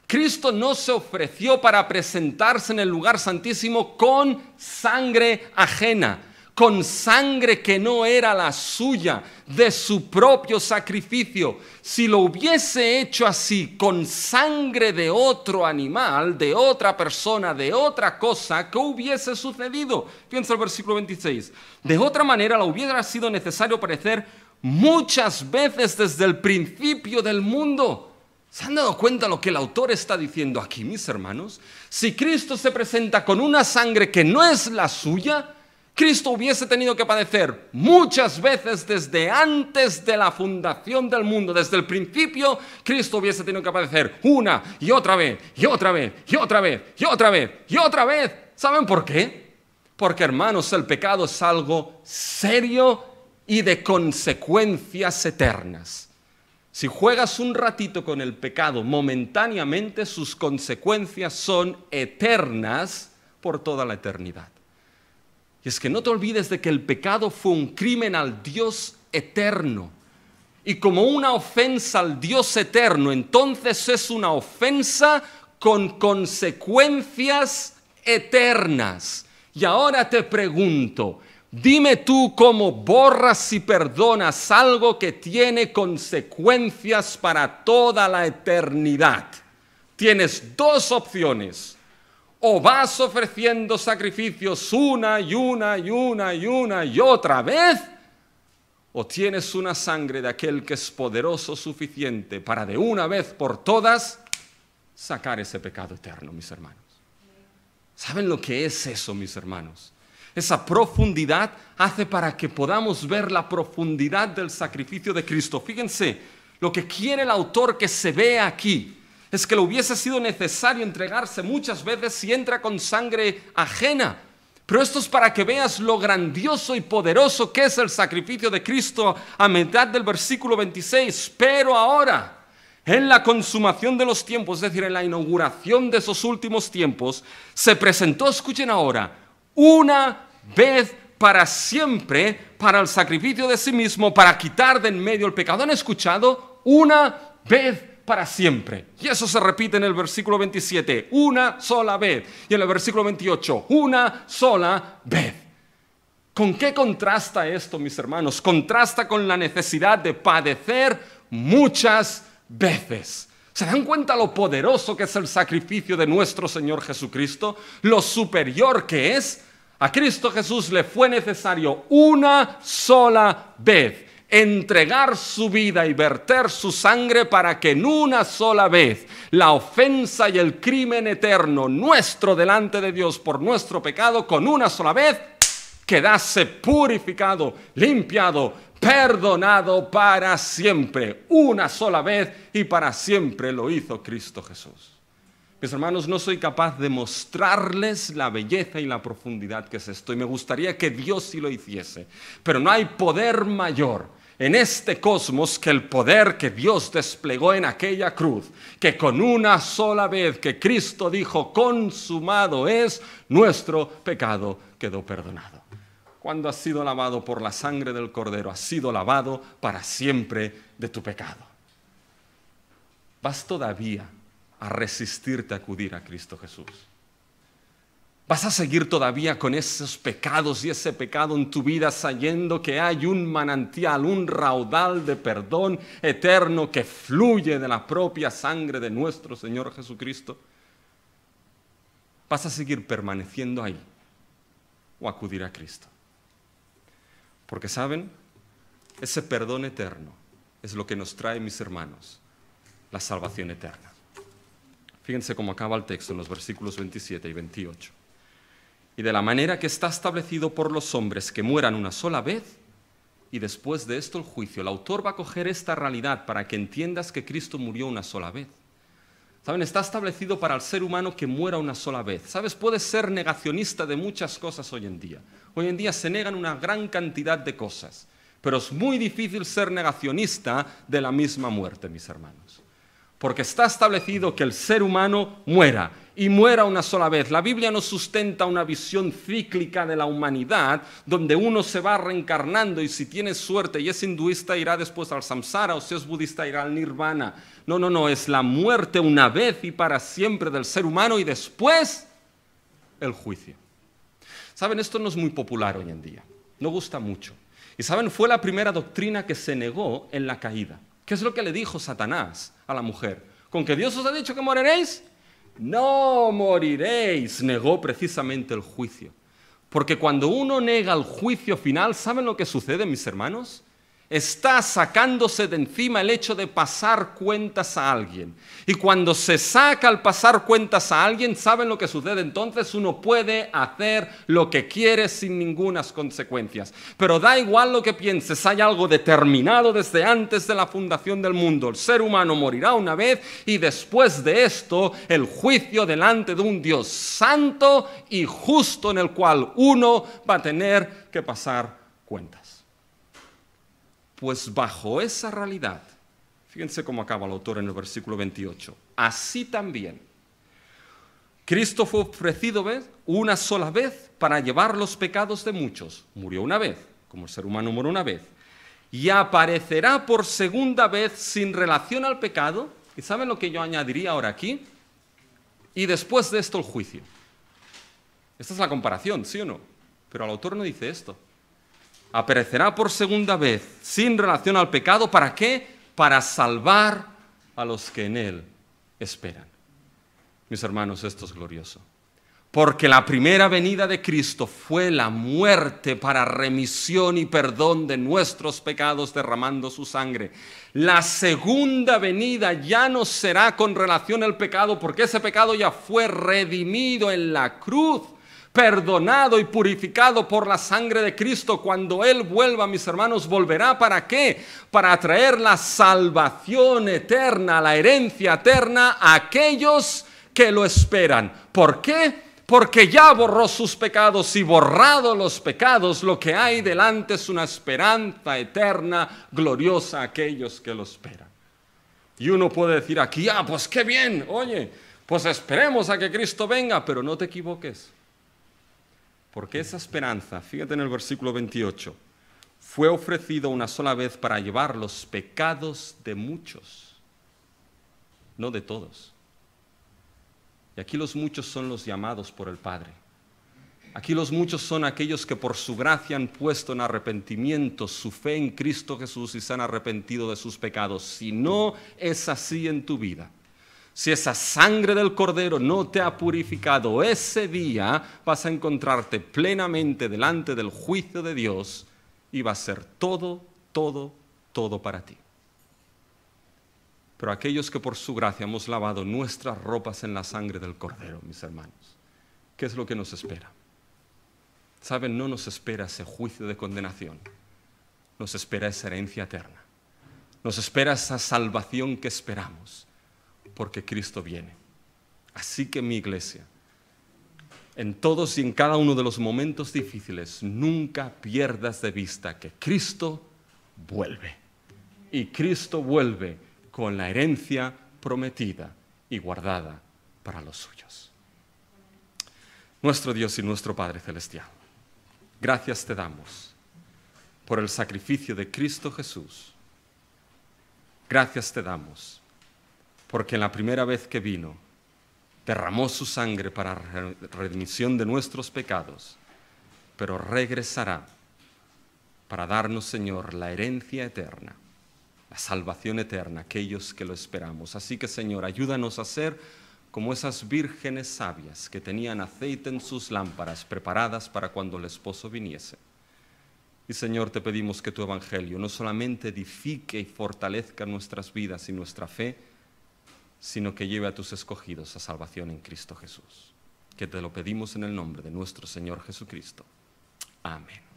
Cristo no se ofreció para presentarse en el lugar santísimo con sangre ajena, con sangre que no era la suya, de su propio sacrificio. Si lo hubiese hecho así, con sangre de otro animal, de otra persona, de otra cosa, ¿qué hubiese sucedido? Piensa el versículo 26. De otra manera, le hubiera sido necesario padecer muchas veces desde el principio del mundo. ¿Se han dado cuenta lo que el autor está diciendo aquí, mis hermanos? Si Cristo se presenta con una sangre que no es la suya, Cristo hubiese tenido que padecer muchas veces desde antes de la fundación del mundo. Desde el principio, Cristo hubiese tenido que padecer una y otra vez, y otra vez, y otra vez, y otra vez, y otra vez. ¿Saben por qué? Porque, hermanos, el pecado es algo serio y de consecuencias eternas. Si juegas un ratito con el pecado momentáneamente, sus consecuencias son eternas por toda la eternidad. Y es que no te olvides de que el pecado fue un crimen al Dios eterno. Y como una ofensa al Dios eterno, entonces es una ofensa con consecuencias eternas. Y ahora te pregunto, dime tú cómo borras y perdonas algo que tiene consecuencias para toda la eternidad. Tienes dos opciones. O vas ofreciendo sacrificios una y una y una y una y otra vez, o tienes una sangre de aquel que es poderoso suficiente para de una vez por todas sacar ese pecado eterno, mis hermanos. ¿Saben lo que es eso, mis hermanos? Esa profundidad hace para que podamos ver la profundidad del sacrificio de Cristo. Fíjense, lo que quiere el autor que se vea aquí es que le hubiese sido necesario entregarse muchas veces si entra con sangre ajena. Pero esto es para que veas lo grandioso y poderoso que es el sacrificio de Cristo a mitad del versículo 26. Pero ahora, en la consumación de los tiempos, es decir, en la inauguración de esos últimos tiempos, se presentó, escuchen ahora, una vez para siempre para el sacrificio de sí mismo, para quitar de en medio el pecado. ¿Han escuchado? Una vez para siempre. Y eso se repite en el versículo 27, una sola vez. Y en el versículo 28, una sola vez. ¿Con qué contrasta esto, mis hermanos? Contrasta con la necesidad de padecer muchas veces. ¿Se dan cuenta lo poderoso que es el sacrificio de nuestro Señor Jesucristo? Lo superior que es. A Cristo Jesús le fue necesario una sola vez entregar su vida y verter su sangre para que en una sola vez la ofensa y el crimen eterno nuestro delante de Dios por nuestro pecado, con una sola vez quedase purificado, limpiado, perdonado para siempre. Una sola vez y para siempre lo hizo Cristo Jesús. Mis hermanos, no soy capaz de mostrarles la belleza y la profundidad que es esto, y me gustaría que Dios sí lo hiciese, pero no hay poder mayor en este cosmos que el poder que Dios desplegó en aquella cruz, que con una sola vez que Cristo dijo, consumado es, nuestro pecado quedó perdonado. Cuando has sido lavado por la sangre del Cordero, has sido lavado para siempre de tu pecado. ¿Vas todavía a resistirte a acudir a Cristo Jesús? ¿Vas a seguir todavía con esos pecados y ese pecado en tu vida, sabiendo que hay un manantial, un raudal de perdón eterno que fluye de la propia sangre de nuestro Señor Jesucristo? ¿Vas a seguir permaneciendo ahí o acudir a Cristo? Porque, ¿saben? Ese perdón eterno es lo que nos trae, mis hermanos, la salvación eterna. Fíjense cómo acaba el texto en los versículos 27 y 28. Y de la manera que está establecido por los hombres que mueran una sola vez, y después de esto el juicio. El autor va a coger esta realidad para que entiendas que Cristo murió una sola vez. ¿Saben? Está establecido para el ser humano que muera una sola vez. ¿Sabes? Puedes ser negacionista de muchas cosas hoy en día. Hoy en día se negan una gran cantidad de cosas, pero es muy difícil ser negacionista de la misma muerte, mis hermanos. Porque está establecido que el ser humano muera, y muera una sola vez. La Biblia nos sustenta una visión cíclica de la humanidad, donde uno se va reencarnando, y si tienes suerte y es hinduista irá después al samsara, o si es budista irá al nirvana. No, es la muerte una vez y para siempre del ser humano, y después el juicio. ¿Saben? Esto no es muy popular hoy en día, no gusta mucho. Y ¿saben? Fue la primera doctrina que se negó en la caída. ¿Qué es lo que le dijo Satanás a la mujer? ¿Con que Dios os ha dicho que moriréis? No moriréis. Negó precisamente el juicio. Porque cuando uno nega el juicio final, ¿saben lo que sucede, mis hermanos? Está sacándose de encima el hecho de pasar cuentas a alguien. Y cuando se saca el pasar cuentas a alguien, ¿saben lo que sucede? Entonces uno puede hacer lo que quiere sin ninguna consecuencias. Pero da igual lo que pienses, hay algo determinado desde antes de la fundación del mundo. El ser humano morirá una vez y después de esto el juicio delante de un Dios santo y justo en el cual uno va a tener que pasar cuentas. Pues bajo esa realidad, fíjense cómo acaba el autor en el versículo 28. Así también, Cristo fue ofrecido una sola vez para llevar los pecados de muchos. Murió una vez, como el ser humano murió una vez. Y aparecerá por segunda vez sin relación al pecado. ¿Y saben lo que yo añadiría ahora aquí? Y después de esto el juicio. Esta es la comparación, ¿sí o no? Pero el autor no dice esto. Aparecerá por segunda vez sin relación al pecado. ¿Para qué? Para salvar a los que en él esperan. Mis hermanos, esto es glorioso. Porque la primera venida de Cristo fue la muerte para remisión y perdón de nuestros pecados derramando su sangre. La segunda venida ya no será con relación al pecado, porque ese pecado ya fue redimido en la cruz. perdonado y purificado por la sangre de Cristo. Cuando Él vuelva, mis hermanos, ¿volverá para qué? Para traer la salvación eterna, la herencia eterna a aquellos que lo esperan. ¿Por qué? Porque ya borró sus pecados, y borrado los pecados, lo que hay delante es una esperanza eterna, gloriosa a aquellos que lo esperan. Y uno puede decir aquí, pues qué bien, oye, pues esperemos a que Cristo venga, pero no te equivoques. Porque esa esperanza, fíjate en el versículo 28, fue ofrecido una sola vez para llevar los pecados de muchos, no de todos. Y aquí los muchos son los llamados por el Padre. Aquí los muchos son aquellos que por su gracia han puesto en arrepentimiento su fe en Cristo Jesús y se han arrepentido de sus pecados. Si no es así en tu vida, si esa sangre del Cordero no te ha purificado, ese día vas a encontrarte plenamente delante del juicio de Dios y va a ser todo para ti. Pero aquellos que por su gracia hemos lavado nuestras ropas en la sangre del Cordero, mis hermanos, ¿qué es lo que nos espera? ¿Saben? No nos espera ese juicio de condenación, nos espera esa herencia eterna, nos espera esa salvación que esperamos, porque Cristo viene. Así que mi iglesia, en todos y en cada uno de los momentos difíciles, nunca pierdas de vista que Cristo vuelve. Y Cristo vuelve con la herencia prometida y guardada para los suyos. Nuestro Dios y nuestro Padre Celestial, gracias te damos por el sacrificio de Cristo Jesús. Gracias te damos porque en la primera vez que vino, derramó su sangre para remisión de nuestros pecados, pero regresará para darnos, Señor, la herencia eterna, la salvación eterna, aquellos que lo esperamos. Así que, Señor, ayúdanos a ser como esas vírgenes sabias que tenían aceite en sus lámparas preparadas para cuando el esposo viniese. Y, Señor, te pedimos que tu evangelio no solamente edifique y fortalezca nuestras vidas y nuestra fe, sino que lleve a tus escogidos a salvación en Cristo Jesús. Que te lo pedimos en el nombre de nuestro Señor Jesucristo. Amén.